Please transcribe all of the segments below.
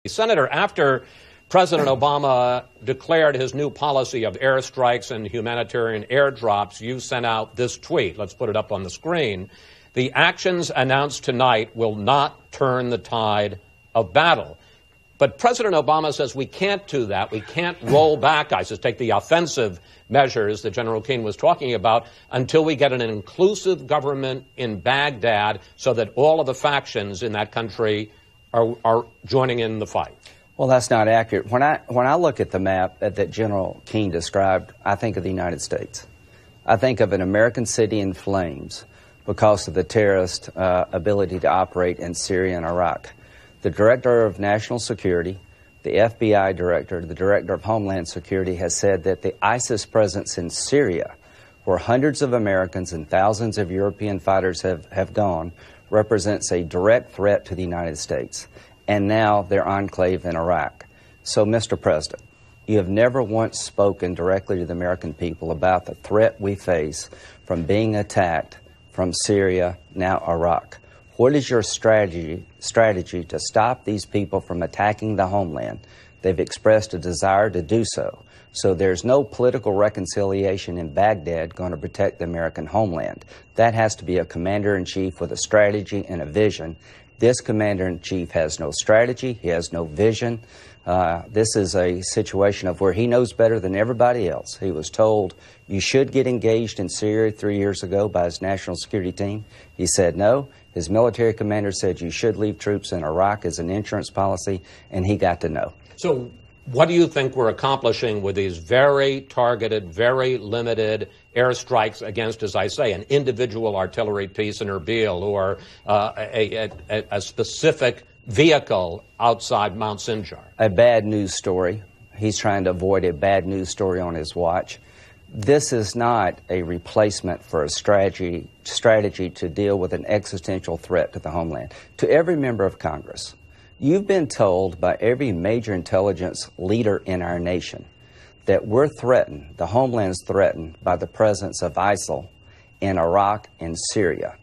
Senator, after President Obama declared his new policy of airstrikes and humanitarian airdrops, you sent out this tweet. Let's put it up on the screen. The actions announced tonight will not turn the tide of battle. But President Obama says we can't do that. We can't roll back, ISIS, take the offensive measures that General Keane was talking about until we get an inclusive government in Baghdad so that all of the factions in that country are joining in the fight. Well, that's not accurate. When I look at the map that General Keane described, I think of the United States. I think of an American city in flames because of the terrorist ability to operate in Syria and Iraq. The Director of National Security, the FBI Director, the Director of Homeland Security has said that the ISIS presence in Syria, where hundreds of Americans and thousands of European fighters have gone, represents a direct threat to the United States. And now their enclave in Iraq. So, Mr. President, you have never once spoken directly to the American people about the threat we face from being attacked from Syria, now Iraq. What is your strategy to stop these people from attacking the homeland? They've expressed a desire to do so. So there's no political reconciliation in Baghdad going to protect the American homeland. That has to be a commander-in-chief with a strategy and a vision. This commander-in-chief has no strategy. He has no vision. This is a situation of where he knows better than everybody else. He was told, you should get engaged in Syria 3 years ago by his national security team. He said no. His military commander said you should leave troops in Iraq as an insurance policy, and he got to know. So what do you think we're accomplishing with these very targeted, very limited airstrikes against, as I say, an individual artillery piece in Erbil or a specific vehicle outside Mount Sinjar? A bad news story. He's trying to avoid a bad news story on his watch. This is not a replacement for a strategy to deal with an existential threat to the homeland. To every member of Congress, you've been told by every major intelligence leader in our nation that we're threatened, the homeland's threatened by the presence of ISIL in Iraq and Syria.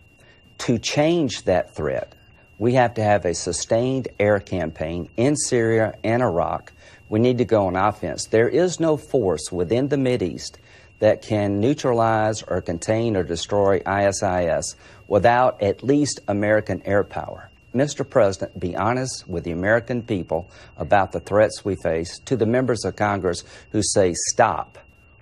To change that threat, we have to have a sustained air campaign in Syria and Iraq. We need to go on offense. There is no force within the Mideast that can neutralize or contain or destroy ISIS without at least American air power. Mr. President, be honest with the American people about the threats we face. To the members of Congress who say stop,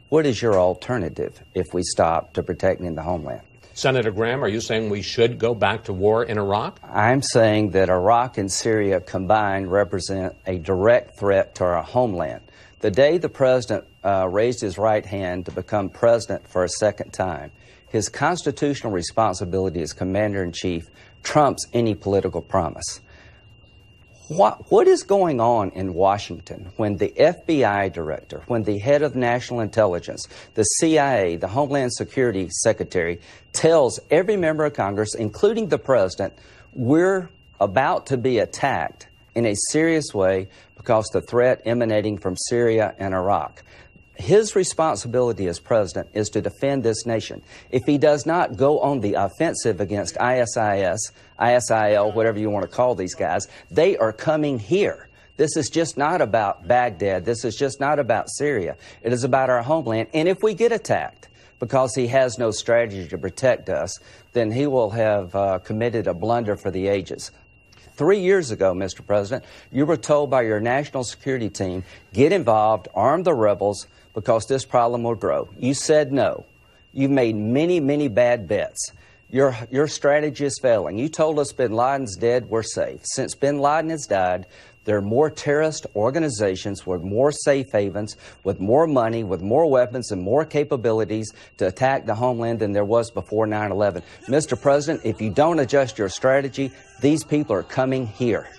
what is your alternative if we stop to protecting the homeland? Senator Graham, are you saying we should go back to war in Iraq? I'm saying that Iraq and Syria combined represent a direct threat to our homeland. The day the president raised his right hand to become president for a second time, his constitutional responsibility as commander-in-chief trumps any political promise. What is going on in Washington when the FBI director, when the head of national intelligence, the CIA, the Homeland Security Secretary, tells every member of Congress, including the president, we're about to be attacked in a serious way because the threat emanating from Syria and Iraq? His responsibility as president is to defend this nation. If he does not go on the offensive against ISIS, ISIL, whatever you want to call these guys, they are coming here. This is just not about Baghdad. This is just not about Syria. It is about our homeland. And if we get attacked because he has no strategy to protect us, then he will have committed a blunder for the ages. 3 years ago, Mr. President, you were told by your national security team, get involved, arm the rebels, because this problem will grow. You said no. You've made many, many bad bets. Your strategy is failing. You told us bin Laden's dead, we're safe. Since bin Laden has died, there are more terrorist organizations with more safe havens, with more money, with more weapons and more capabilities to attack the homeland than there was before 9/11. Mr. President, if you don't adjust your strategy, these people are coming here.